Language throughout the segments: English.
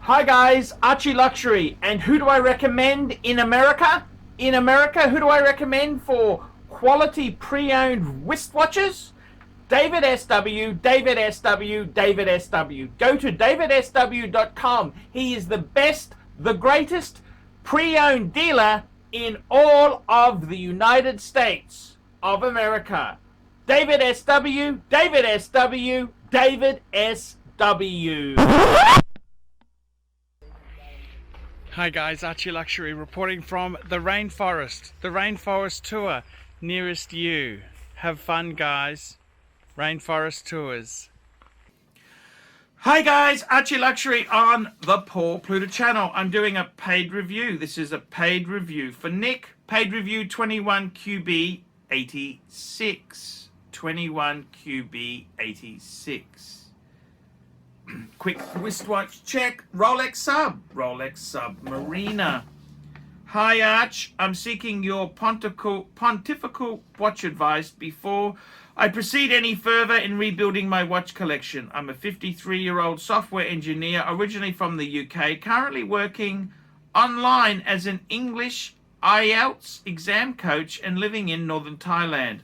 Hi guys, ArchieLuxury, and who do I recommend in America? In America, who do I recommend for quality pre-owned wristwatches? David SW, David SW, David SW. Go to davidsw.com. He is the best, the greatest pre-owned dealer in all of the United States of America. David SW, David SW, David SW. Hi guys, ArchieLuxury reporting from the Rainforest Tour nearest you. Have fun guys, Rainforest Tours. Hi guys, ArchieLuxury on the Paul Pluta channel. I'm doing a paid review. This is a paid review for Nick. Paid review 21QB86. 21QB86. Quick wristwatch check. Rolex Submariner. Hi Arch, I'm seeking your pontifical watch advice before I proceed any further in rebuilding my watch collection. I'm a 53-year-old software engineer originally from the UK, currently working online as an English IELTS exam coach and living in northern Thailand.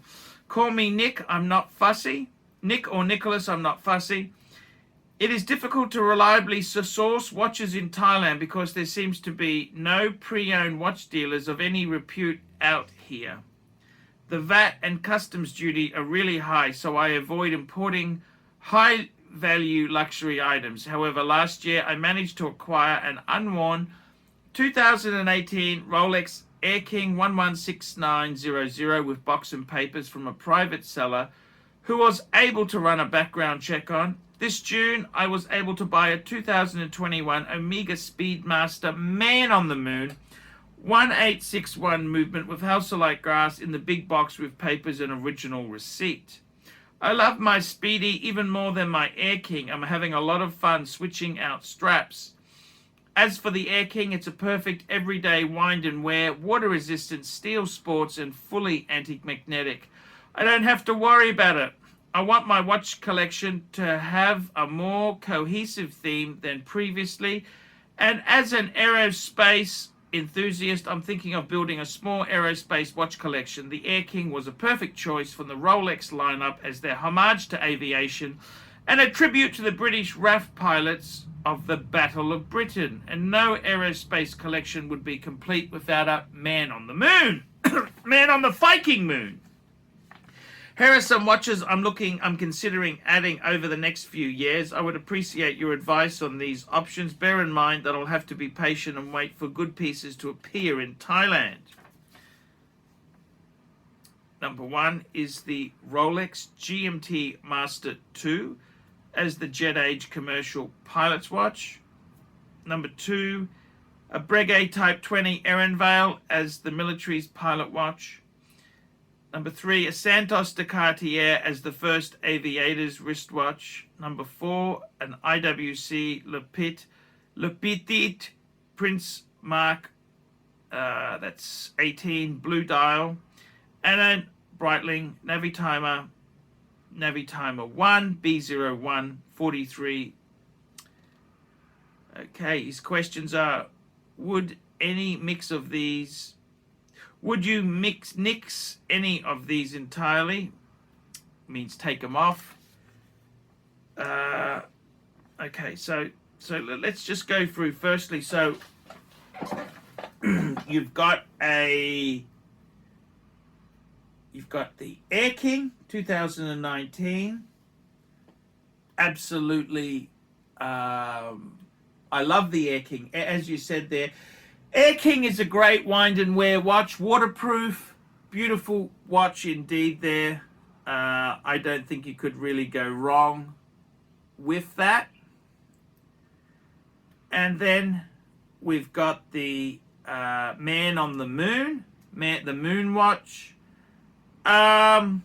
Call me Nick, I'm not fussy. Nick or Nicholas, I'm not fussy. It is difficult to reliably source watches in Thailand because there seems to be no pre-owned watch dealers of any repute out here. The VAT and customs duty are really high, so I avoid importing high-value luxury items. However, last year I managed to acquire an unworn 2018 Rolex Air King 116900 with box and papers from a private seller who was able to run a background check on. This June, I was able to buy a 2021 Omega Speedmaster Man on the Moon 1861 movement with Halcyon glass in the big box with papers and original receipt. I love my Speedy even more than my Air King. I'm having a lot of fun switching out straps. As for the Air King, it's a perfect everyday wind and wear, water resistant, steel sports, and fully anti-magnetic. I don't have to worry about it. I want my watch collection to have a more cohesive theme than previously, and as an aerospace enthusiast, I'm thinking of building a small aerospace watch collection. The Air King was a perfect choice from the Rolex lineup as their homage to aviation and a tribute to the British RAF pilots of the Battle of Britain. And no aerospace collection would be complete without a man on the moon. Man on the Viking moon. Here are some watches I'm considering adding over the next few years. I would appreciate your advice on these options. Bear in mind that I'll have to be patient and wait for good pieces to appear in Thailand. Number one is the Rolex GMT Master 2 as the Jet Age commercial pilot's watch. Number two, a Breguet Type 20 Ehrenvale as the military's pilot watch. Number three, a Santos de Cartier as the first aviator's wristwatch. Number four, an IWC Le Petit Prince Mark, that's 18 blue dial. And a Breitling Navitimer 1 B01 43. Okay, his questions are, would you nix any of these entirely? Means take them off. Okay, so let's just go through firstly. So you've got the Air King 2019. Absolutely, I love the Air King. As you said there, Air King is a great wind and wear watch, waterproof, beautiful watch indeed there. I don't think you could really go wrong with that. And then we've got the Man on the Moon, the Moon watch. What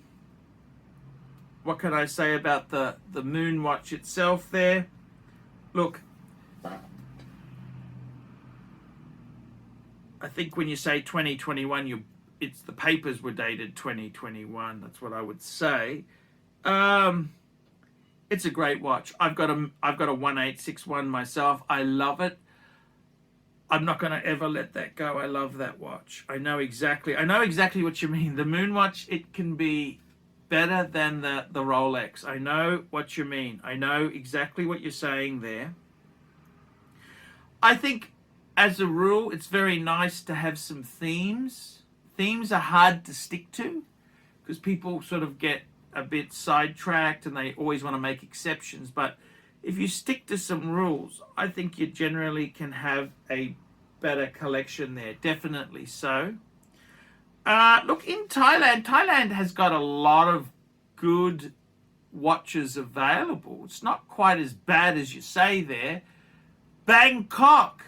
can I say about the Moon watch itself there? Look, I think when you say 2021, it's the papers were dated 2021. That's what I would say. It's a great watch. I've got a 1861 myself. I love it. I'm not going to ever let that go. I love that watch. I know exactly what you mean. The Moon watch, it can be better than the Rolex. I know what you mean. I know exactly what you're saying there. I think as a rule, it's very nice to have some themes. Themes are hard to stick to because people sort of get a bit sidetracked and they always want to make exceptions. But if you stick to some rules, I think you generally can have a better collection there. Definitely so. Look, in Thailand has got a lot of good watches available. It's not quite as bad as you say there. Bangkok.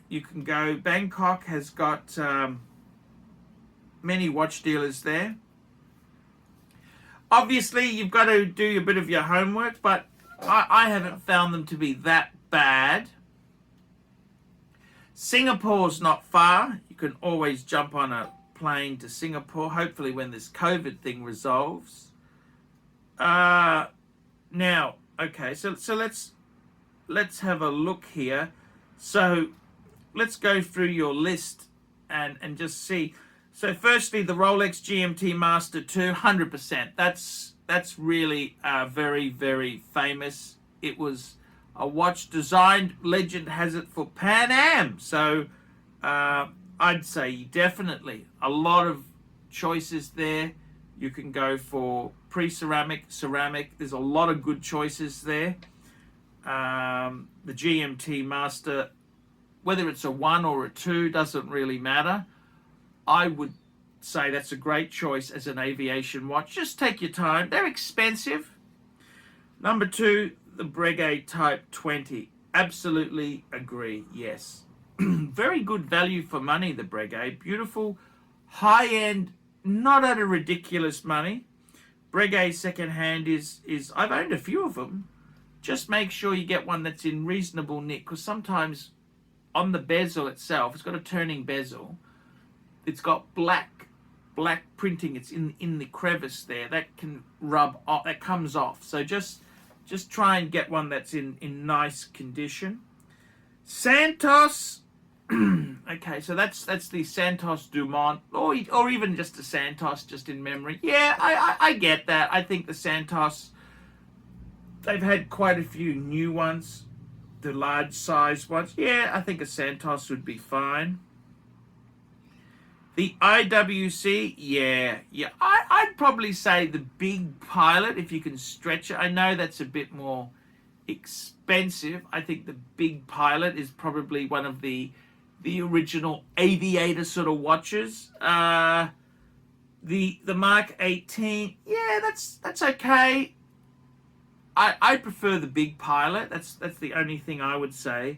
You can go. Bangkok has got many watch dealers there. Obviously, you've got to do a bit of your homework, but I haven't found them to be that bad. Singapore's not far. You can always jump on a plane to Singapore, hopefully when this COVID thing resolves. Now, okay, so let's have a look here. So let's go through your list and just see. So firstly, the Rolex GMT Master 2, 100%. That's really very, very famous. It was a watch designed, legend has it, for Pan Am. So I'd say definitely a lot of choices there. You can go for pre-ceramic, ceramic. There's a lot of good choices there. The GMT Master, whether it's a 1 or a 2, doesn't really matter. I would say that's a great choice as an aviation watch. Just take your time. They're expensive. Number 2, the Breguet Type 20. Absolutely agree, yes. Very good value for money, the Breguet. Beautiful, high-end, not at a ridiculous money. Breguet second-hand is I've owned a few of them. Just make sure you get one that's in reasonable nick, because sometimes on the bezel itself, it's got a turning bezel. It's got black printing. It's in the crevice there. That can rub off. That comes off. So just try and get one that's in nice condition. Santos. Okay, so that's the Santos Dumont, or even just a Santos, just in memory. Yeah, I get that. I think the Santos, they've had quite a few new ones, the large size ones. Yeah, I think a Santos would be fine. The IWC, yeah. I'd probably say the Big Pilot, if you can stretch it. I know that's a bit more expensive. I think the Big Pilot is probably one of the original aviator sort of watches. The Mark 18, yeah, that's okay. I prefer the Big Pilot. That's the only thing I would say.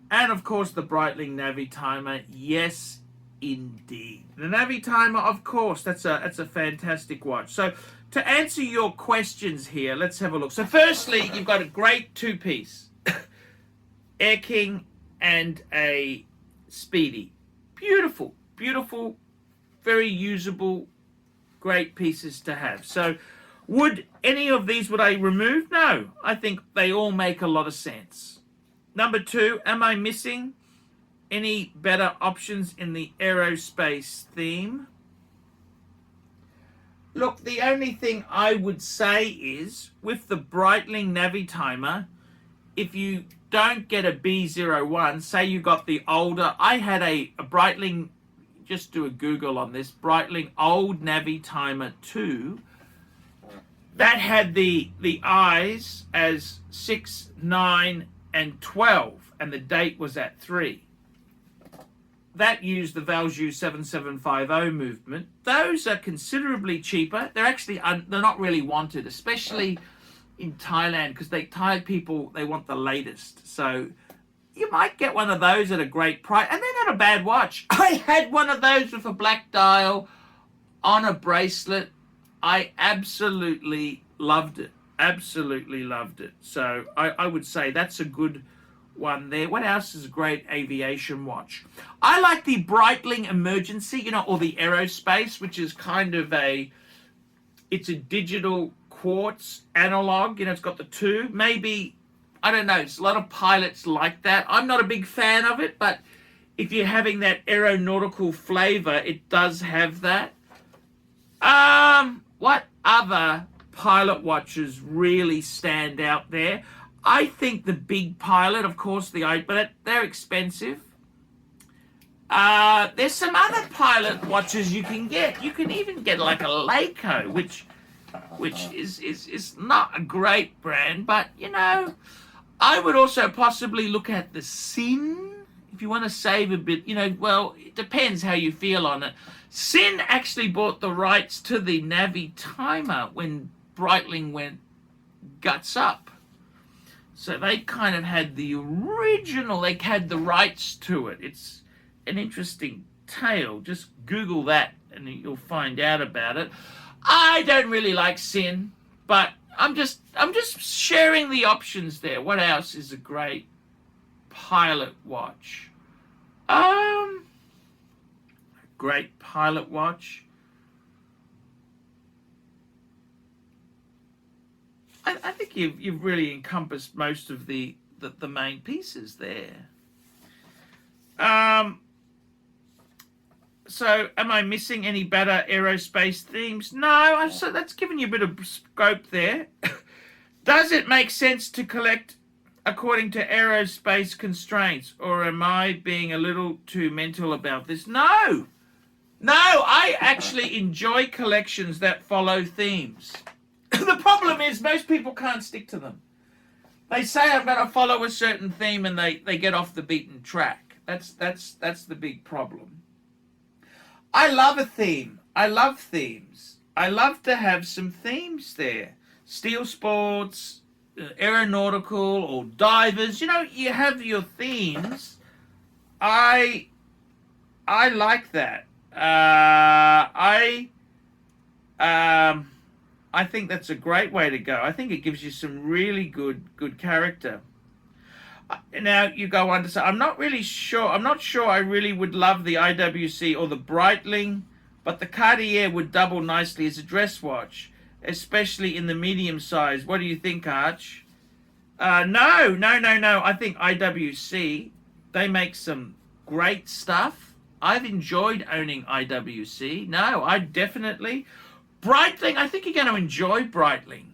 And of course the Breitling Navitimer, yes, indeed. The Navitimer, of course, that's a fantastic watch. So to answer your questions here, let's have a look. So firstly, you've got a great two-piece, Air King and a Speedy. Beautiful, beautiful, very usable, great pieces to have. So would any of these, would I remove? No, I think they all make a lot of sense. Number 2, am I missing any better options in the aerospace theme? Look, the only thing I would say is, with the Breitling Navitimer, if you don't get a B01, say you got the older, I had a Breitling, just do a Google on this, Breitling old Navitimer 2, that had the eyes as 6, 9, and 12, and the date was at 3. That used the Valjoux 7750 movement. Those are considerably cheaper. They're actually they're not really wanted, especially in Thailand, because Thai people, they want the latest. So you might get one of those at a great price, and they're not a bad watch. I had one of those with a black dial on a bracelet. I absolutely loved it. Absolutely loved it. So I would say that's a good one there. What else is a great aviation watch? I like the Breitling Emergency, or the Aerospace, which is kind of it's a digital quartz analog. You know, it's got the two. Maybe, I don't know. It's a lot of pilots like that. I'm not a big fan of it, but if you're having that aeronautical flavor, it does have that. What other pilot watches really stand out there? I think the Big Pilot, of course, but they're expensive. There's some other pilot watches you can get. You can even get like a Leica, which is not a great brand, but you know, I would also possibly look at the Sin if you want to save a bit. You know, well, it depends how you feel on it. Sin actually bought the rights to the Navi timer when Breitling went guts up. So they kind of had the original, they had the rights to it. It's an interesting tale. Just Google that and you'll find out about it. I don't really like Sin, but I'm just sharing the options there. What else is a great pilot watch? Great pilot watch. I think you've really encompassed most of the main pieces there. So am I missing any better aerospace themes? No, so that's given you a bit of scope there. Does it make sense to collect according to aerospace constraints, or am I being a little too mental about this? No, I actually enjoy collections that follow themes. The problem is most people can't stick to them. They say I'm going to follow a certain theme and they get off the beaten track. That's the big problem. I love a theme. I love themes. I love to have some themes there. Steel sports, aeronautical, or divers. You know, you have your themes. I like that. I think that's a great way to go. I think it gives you some really good character. Now you go on to say, I'm not sure I really would love the IWC or the Breitling, but the Cartier would double nicely as a dress watch, especially in the medium size. What do you think, Arch? No. I think IWC, they make some great stuff. I've enjoyed owning IWC. No, I definitely... Breitling, I think you're going to enjoy Breitling.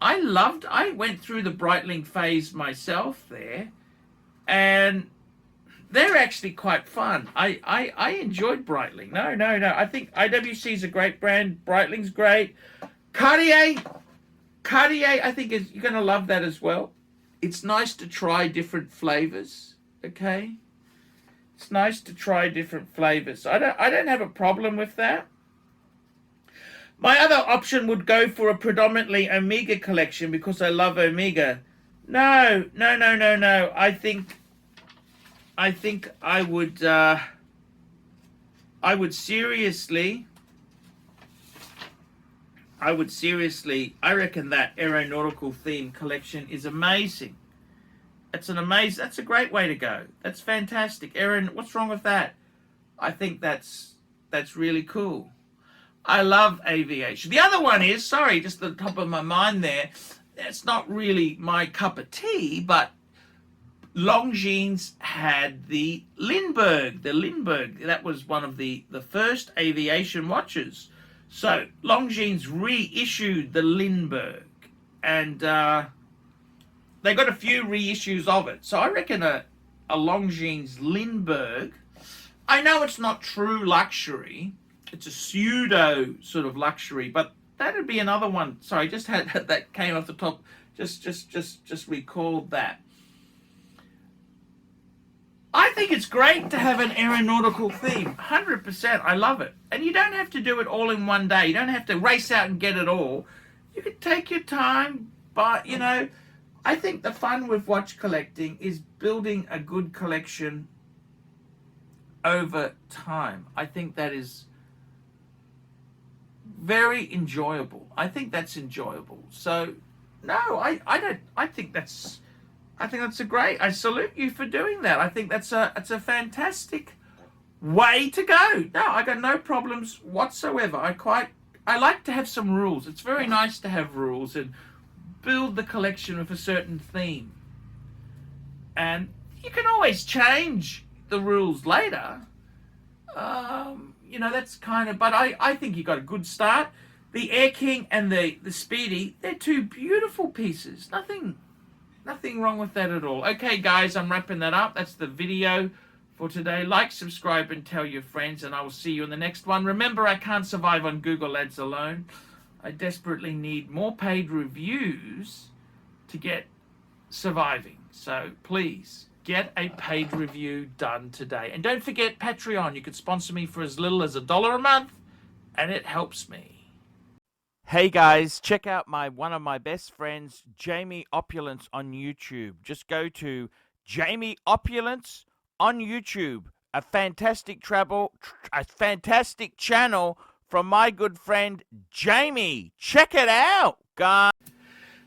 I went through the Breitling phase myself there, and they're actually quite fun. I enjoyed Breitling. No. I think IWC is a great brand. Breitling's great. Cartier, I think you're going to love that as well. It's nice to try different flavors, okay? It's nice to try different flavors. I don't have a problem with that. My other option would go for a predominantly Omega collection because I love Omega. No. I think I would seriously, I reckon that aeronautical theme collection is amazing. That's a great way to go. That's fantastic. What's wrong with that? I think that's really cool. I love Aviation. The other one is, sorry, just the top of my mind there, it's not really my cup of tea, but Longines had the Lindbergh. That was one of the first aviation watches. So Longines reissued the Lindbergh, and they got a few reissues of it. So I reckon a Longines Lindbergh, I know it's not true luxury, it's a pseudo sort of luxury, but that'd be another one. Sorry, just had that came off the top. Just recalled that. I think it's great to have an aeronautical theme. 100%. I love it. And you don't have to do it all in one day. You don't have to race out and get it all. You can take your time, but you know, I think the fun with watch collecting is building a good collection over time. I think that is very enjoyable. I think that's enjoyable. So no, I think that's a great. I salute you for doing that. I think it's a fantastic way to go. No, I got no problems whatsoever. I I like to have some rules. It's very nice to have rules and build the collection with a certain theme. And you can always change the rules later. You know, that's kind of, but I think you got a good start. The Air King and the Speedy, they're two beautiful pieces. Nothing wrong with that at all. Okay, guys, I'm wrapping that up. That's the video for today. Like, subscribe, and tell your friends, and I will see you in the next one. Remember, I can't survive on Google Ads alone. I desperately need more paid reviews to get surviving. So please get a paid review done today. And don't forget Patreon. You can sponsor me for as little as $1 a month, and it helps me. Hey guys, check out one of my best friends, Jamie Opulence, on YouTube. Just go to Jamie Opulence on YouTube. A fantastic channel from my good friend Jamie. Check it out, guys.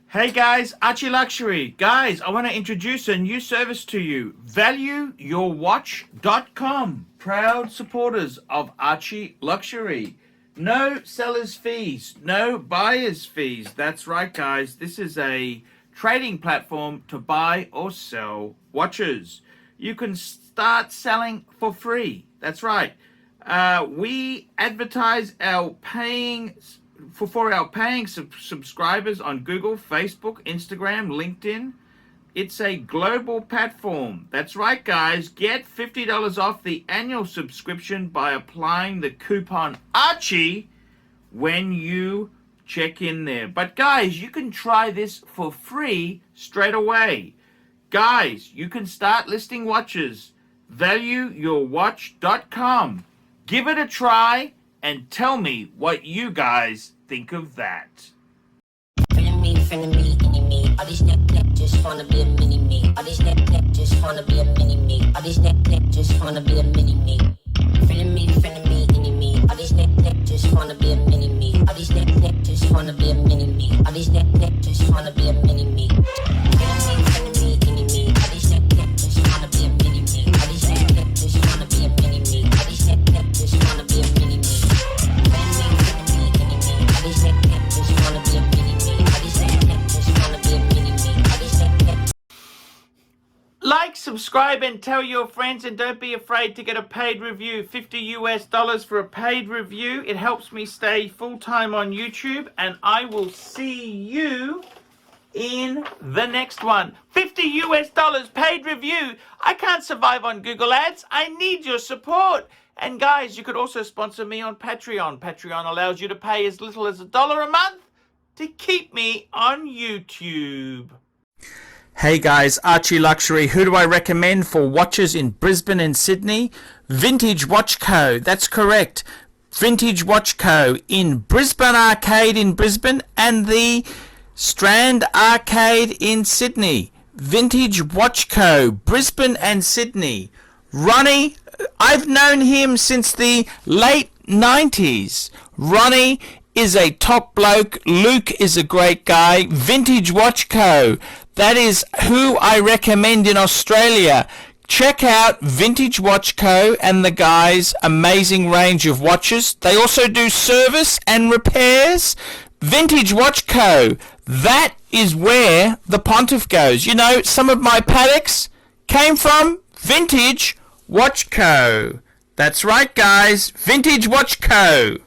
Hey guys, ArchieLuxury. Guys, I want to introduce a new service to you. ValueYourWatch.com. Proud supporters of ArchieLuxury. No seller's fees, no buyer's fees. That's right, guys. This is a trading platform to buy or sell watches. You can start selling for free. That's right. We advertise our paying for our paying subscribers on Google, Facebook, Instagram, LinkedIn. It's a global platform. That's right, guys. Get $50 off the annual subscription by applying the coupon Archie when you check in there. But guys, you can try this for free straight away. Guys, you can start listing watches. ValueYourWatch.com. Give it a try and tell me what you guys think of that. All these neck just wanna be a mini me. All these neck just wanna be a mini me. All these neck just wanna be a mini me. Feeling me, any me. All these neck just wanna be a mini me. All these neck just wanna be a mini me. All these neck just wanna be a mini me. Feeling me, any me. All these neck just wanna be a mini me. All these neck just wanna be a mini me. All these neck just wanna be a mini me. Feeling me, any me. All these neck just wanna be a mini me. All these neck just wanna be a mini me. All these neck. Like, subscribe, and tell your friends, and don't be afraid to get a paid review. $50 for a paid review. It helps me stay full-time on YouTube, and I will see you in the next one. $50 paid review. I can't survive on Google Ads. I need your support. And guys, you could also sponsor me on Patreon. Patreon allows you to pay as little as $1 a month to keep me on YouTube. Hey guys, ArchieLuxury. Who do I recommend for watches in Brisbane and Sydney? Vintage Watch Co. That's correct. Vintage Watch Co. in Brisbane Arcade in Brisbane and the Strand Arcade in Sydney. Vintage Watch Co. Brisbane and Sydney. Ronnie, I've known him since the late 90s. Ronnie is a top bloke. Luke is a great guy. Vintage Watch Co. That is who I recommend in Australia. Check out Vintage Watch Co. and the guys' amazing range of watches. They also do service and repairs. Vintage Watch Co. That is where the Pontiff goes. You know, some of my Pateks came from Vintage Watch Co. That's right, guys. Vintage Watch Co.